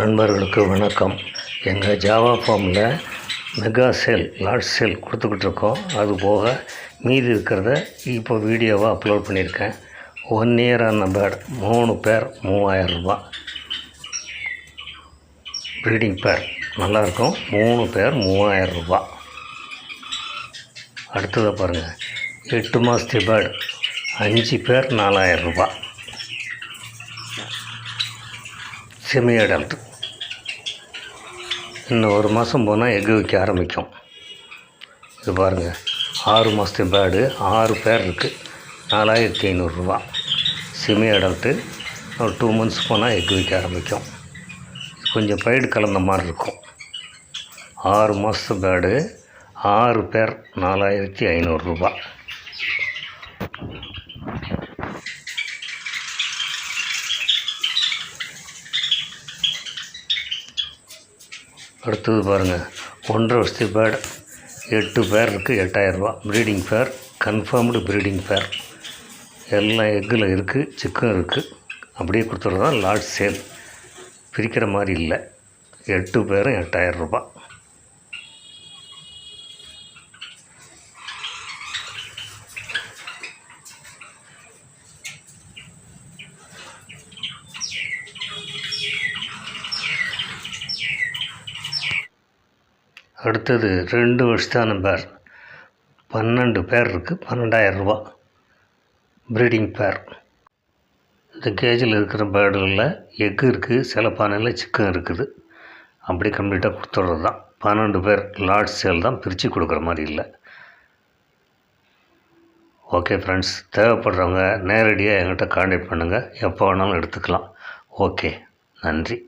நண்பர்களுக்கு வணக்கம். எங்கள் ஜாவா ஃபார்மில் மெகா சேல் லார்ஜ் சேல் கொடுத்துக்கிட்ருக்கோம். அது போக மீதி இருக்கிறத இப்போ வீடியோவாக அப்லோட் பண்ணியிருக்கேன். 1 இயர் ஆன பேர்ட் 3 பேர் 3000 ரூபா. ப்ரீடிங் பேர் நல்லாயிருக்கும். 3 பேர் 3000 ரூபா. அடுத்ததை பாருங்கள், 8 மாதத்து பேர்டு 5 பேர் 4000 ரூபா. செமி அடல்ட் இன்னும் 1 மாதம் போனால் எக்கு வைக்க ஆரம்பிக்கும். இது பாருங்கள், 6 மாதத்து பேர்டு 6 பேர் இருக்குது, 4500 ரூபா. செமி அடல்ட்டு ஒரு 2 மந்த்ஸ் போனால் எக்கு வைக்க ஆரம்பிக்கும். கொஞ்சம் பைடு கலந்த மாதிரி இருக்கும். 6 மாதத்து பேர்டு 6 பேர் 4500 ரூபா. அடுத்தது பாருங்கள், 1.5 வருஷத்து பேர்டு 8 பேர் இருக்குது, 8000 ரூபா. ப்ரீடிங் பேர், கன்ஃபார்ம்டு ப்ரீடிங் பேர். எல்லாம் எக்கில் இருக்குது, சிக்கன் இருக்குது. அப்படியே கொடுத்துட்றதா லார்ஜ் சேல், பிரிக்கிற மாதிரி இல்லை. 8 பேரும் 8000 ரூபா. அடுத்தது 2 வருஷத்தான பேர் 12 பேர் இருக்குது, 12000 ரூபா. ப்ரீடிங் பேர். இந்த கேஜில் இருக்கிற பேர்டுகளில் எக்கு இருக்குது, சில பானையில் சிக்கன் இருக்குது. அப்படி கம்ப்ளீட்டாக கொடுத்துட்றது தான். 12 பேர் லார்ஜ் சேல் தான், பிரித்து கொடுக்குற மாதிரி இல்லை. ஓகே ஃப்ரெண்ட்ஸ், தேவைப்படுறவங்க நேரடியாக என்கிட்ட கான்டாக்ட் பண்ணுங்கள். எப்போ வேணாலும் எடுத்துக்கலாம். ஓகே, நன்றி.